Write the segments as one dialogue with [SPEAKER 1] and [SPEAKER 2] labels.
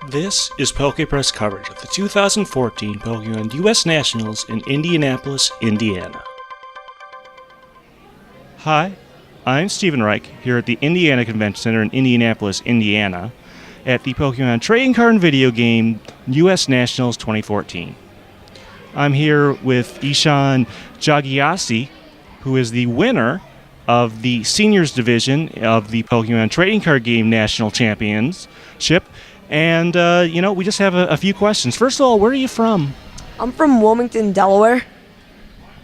[SPEAKER 1] This is PokePress coverage of the 2014 Pokemon US Nationals in Indianapolis, Indiana. Hi, I'm Stephen Reich here at the Indiana Convention Center in Indianapolis, Indiana, at the Pokemon Trading Card and Video Game US Nationals 2014. I'm here with Ishan Jirachi, who is the winner of the Seniors Division of the Pokemon Trading Card Game National Championship. And, we just have a few questions. First of all, where are you from?
[SPEAKER 2] I'm from Wilmington, Delaware.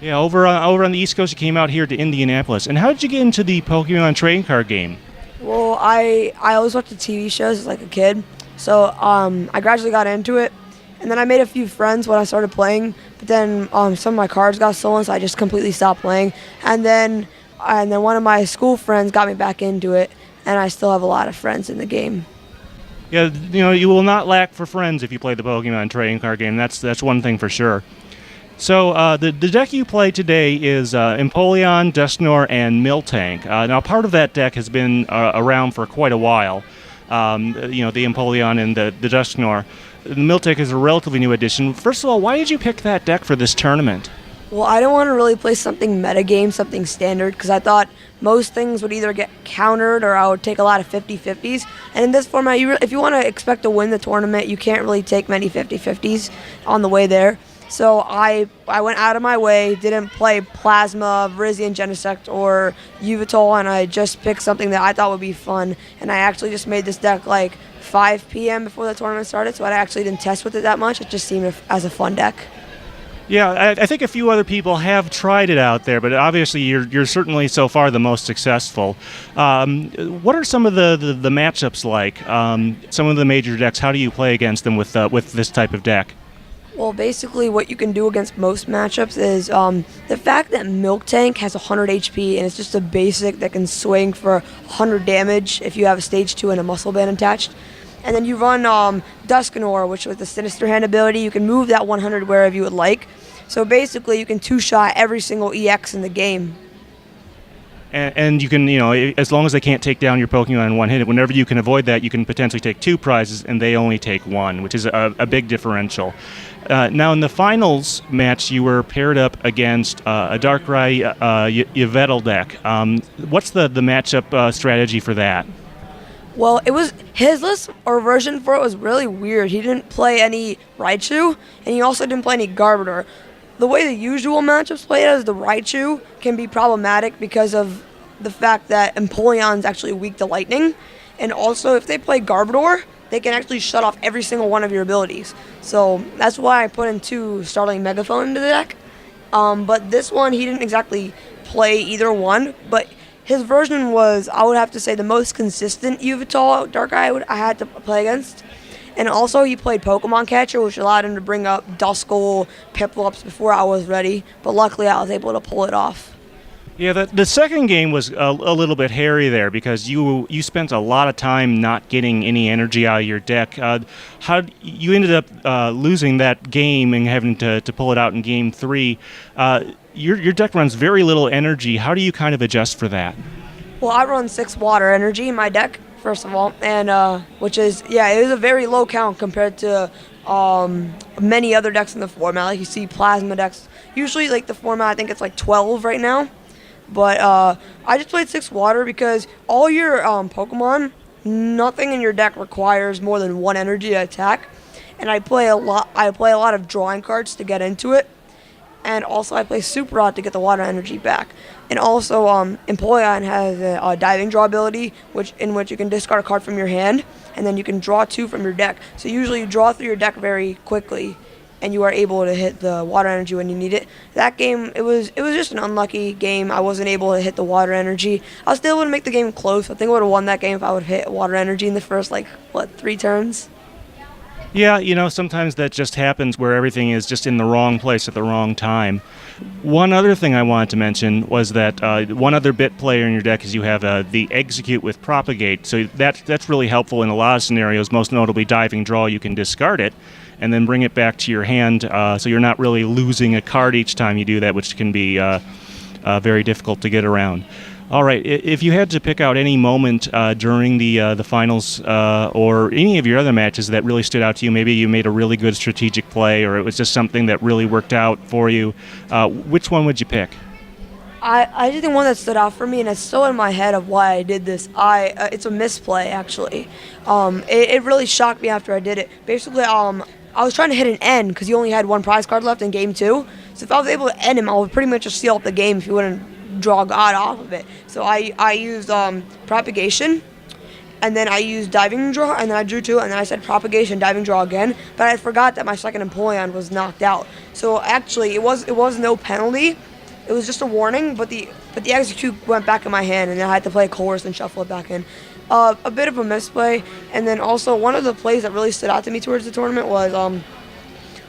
[SPEAKER 1] Yeah, over on the East Coast, you came out here to Indianapolis. And how did you get into the Pokemon trading card game?
[SPEAKER 2] Well, I always watched the TV shows as like a kid, so I gradually got into it. And then I made a few friends when I started playing, but then some of my cards got stolen, so I just completely stopped playing. And then one of my school friends got me back into it, and I still have a lot of friends in the game.
[SPEAKER 1] Yeah, you will not lack for friends if you play the Pokemon trading card game. That's one thing for sure. So the deck you play today is Empoleon, Dusknoir, and Miltank. Now, part of that deck has been around for quite a while. The Empoleon and the Dusknoir. The Miltank is a relatively new addition. First of all, why did you pick that deck for this tournament?
[SPEAKER 2] Well, I didn't want to really play something metagame, something standard, because I thought most things would either get countered or I would take a lot of 50-50s. And in this format, if you want to expect to win the tournament, you can't really take many 50-50s on the way there. So I went out of my way, didn't play Plasma, Virizion, Genesect, or Yveltal, and I just picked something that I thought would be fun. And I actually just made this deck like 5 p.m. before the tournament started, so I actually didn't test with it that much. It just seemed as a fun deck.
[SPEAKER 1] Yeah, I think a few other people have tried it out there, but obviously you're certainly so far the most successful. What are some of the matchups like? Some of the major decks, how do you play against them with this type of deck?
[SPEAKER 2] Well, basically what you can do against most matchups is the fact that Miltank has 100 HP and it's just a basic that can swing for 100 damage if you have a stage 2 and a muscle band attached. And then you run Dusknoir, which with the Sinister Hand ability, you can move that 100 wherever you would like. So basically, you can two-shot every single EX in the game.
[SPEAKER 1] And you can, as long as they can't take down your Pokemon in one hit, whenever you can avoid that, you can potentially take 2 prizes, and they only take 1, which is a big differential. Now, in the finals match, you were paired up against a Darkrai Yveltal deck. What's the matchup strategy for that?
[SPEAKER 2] Well, it was his list or version for it was really weird. He didn't play any Raichu, and he also didn't play any Garbodor. The way the usual matchups play it as the Raichu can be problematic because of the fact that Empoleon's actually weak to lightning, and also if they play Garbodor, they can actually shut off every single one of your abilities. So that's why I put in 2 Starling Megaphone into the deck. But this one, he didn't exactly play either one, but his version was, I would have to say, the most consistent Yveltal Darkrai I had to play against. And also he played Pokemon Catcher, which allowed him to bring up Duskull, Piplups before I was ready. But luckily I was able to pull it off.
[SPEAKER 1] Yeah, the second game was a little bit hairy there because you spent a lot of time not getting any energy out of your deck. How you ended up losing that game and having to pull it out in Game 3. Your deck runs very little energy. How do you kind of adjust for that?
[SPEAKER 2] Well, I run 6 water energy in my deck, first of all, and which is, it is a very low count compared to many other decks in the format. Like you see plasma decks. Usually, like the format, I think it's like 12 right now. But I just played 6 water because all your Pokemon, nothing in your deck requires more than 1 energy to attack, and I play a lot of drawing cards to get into it. And also I play Super Rod to get the water energy back. And also Empoleon has a diving draw ability, in which you can discard a card from your hand, and then you can draw 2 from your deck. So usually you draw through your deck very quickly, and you are able to hit the water energy when you need it. That game, it was just an unlucky game. I wasn't able to hit the water energy. I was still able to make the game close. I think I would have won that game if I would have hit water energy in the first, 3 turns.
[SPEAKER 1] Yeah, sometimes that just happens where everything is just in the wrong place at the wrong time. One other thing I wanted to mention was that one other bit player in your deck is you have the Exeggcute with Propagate. So that's really helpful in a lot of scenarios, most notably Diving Draw. You can discard it and then bring it back to your hand so you're not really losing a card each time you do that, which can be very difficult to get around. All right. If you had to pick out any moment during the finals or any of your other matches that really stood out to you, maybe you made a really good strategic play, or it was just something that really worked out for you, which one would you pick?
[SPEAKER 2] I just think one that stood out for me, and it's still in my head of why I did this. It's a misplay actually. It really shocked me after I did it. Basically, I was trying to hit an end because you only had one prize card left in game 2. So if I was able to end him, I would pretty much just seal up the game if you wouldn't draw God off of it. So I used propagation, and then I used diving draw, and then I drew 2, and then I said propagation, diving draw again. But I forgot that my second Empoleon was knocked out. So actually, it was no penalty. It was just a warning, but the Exeggcute went back in my hand, and then I had to play a course and shuffle it back in. A bit of a misplay, and then also one of the plays that really stood out to me towards the tournament was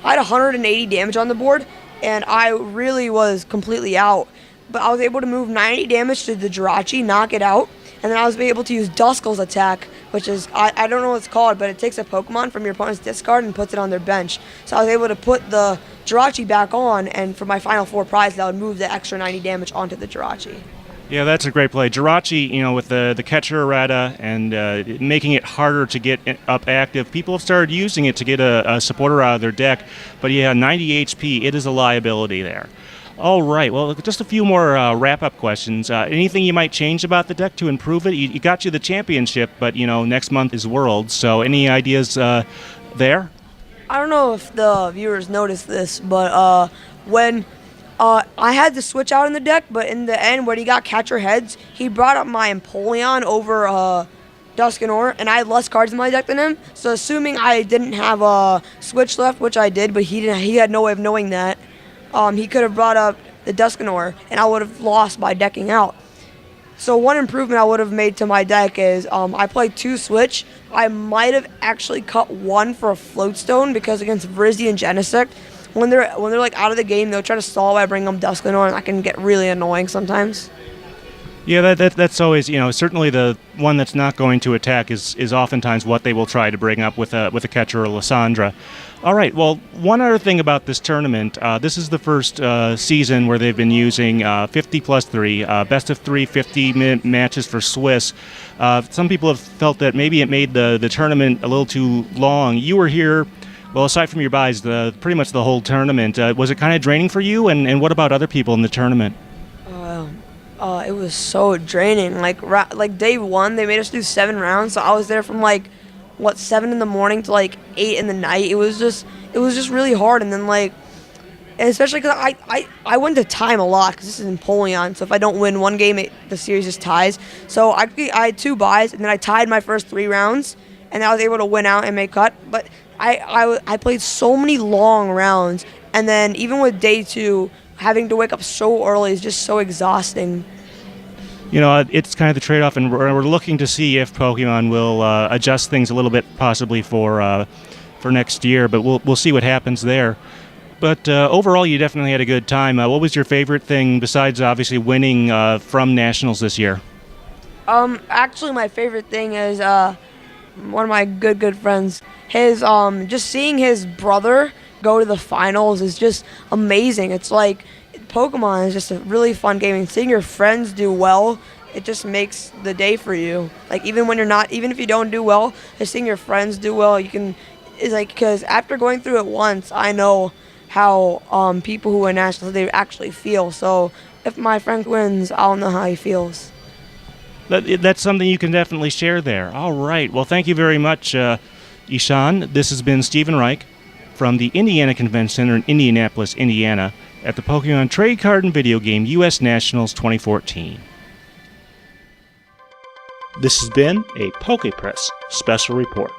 [SPEAKER 2] I had 180 damage on the board, and I really was completely out. But I was able to move 90 damage to the Jirachi, knock it out, and then I was able to use Duskull's attack, which is, I don't know what it's called, but it takes a Pokemon from your opponent's discard and puts it on their bench. So I was able to put the Jirachi back on, and for my final 4 prizes, I would move the extra 90 damage onto the Jirachi.
[SPEAKER 1] Yeah, that's a great play. Jirachi, with the catcher errata and making it harder to get up active, people have started using it to get a supporter out of their deck. But yeah, 90 HP, it is a liability there. All right, well, just a few more wrap-up questions. Anything you might change about the deck to improve it? You got you the championship, but, next month is Worlds, so any ideas there?
[SPEAKER 2] I don't know if the viewers noticed this, but when I had to switch out in the deck, but in the end, when he got catcher heads, he brought up my Empoleon over Dusknoir, and I had less cards in my deck than him. So assuming I didn't have a switch left, which I did, but he had no way of knowing that, he could have brought up the Dusknoir, and I would have lost by decking out. So one improvement I would have made to my deck is I played 2 switch. I might have actually cut 1 for a floatstone because against Vrizzy and Genesect, when they're like out of the game, they'll try to stall by bringing them Dusknoir, and that can get really annoying sometimes.
[SPEAKER 1] Yeah, that's always, certainly the one that's not going to attack is oftentimes what they will try to bring up with a catcher or Lysandra. All right, well, one other thing about this tournament, this is the first season where they've been using 50 plus 3, best of 3 50-minute matches for Swiss. Some people have felt that maybe it made the tournament a little too long. You were here, well, aside from your buys, pretty much the whole tournament. Was it kind of draining for you, and what about other people in the tournament?
[SPEAKER 2] It was so draining. Like day 1, they made us do 7 rounds, so I was there from 7 in the morning to 8 in the night. It was just really hard, and then and especially because I went to time a lot because this is Empoleon. So if I don't win one game, the series just ties. So I had 2 buys, and then I tied my first 3 rounds, and I was able to win out and make cut. But I played so many long rounds, and then even with day 2. Having to wake up so early is just so exhausting.
[SPEAKER 1] It's kind of the trade-off, and we're looking to see if Pokemon will adjust things a little bit, possibly for next year. But we'll see what happens there. But overall, you definitely had a good time. What was your favorite thing besides obviously winning from Nationals this year?
[SPEAKER 2] Actually, my favorite thing is one of my good friends. His just seeing his brother go to the finals is just amazing. It's like Pokemon is just a really fun game, and seeing your friends do well, it just makes the day for you. Even if you don't do well, just seeing your friends do well, because after going through it once, I know how people who win nationals, they actually feel. So if my friend wins, I'll know how he feels.
[SPEAKER 1] That's something you can definitely share there. All right. Well, thank you very much, Ishan. This has been Stephen Reich from the Indiana Convention Center in Indianapolis, Indiana, at the Pokemon Trade Card and Video Game U.S. Nationals 2014. This has been a PokePress Special Report.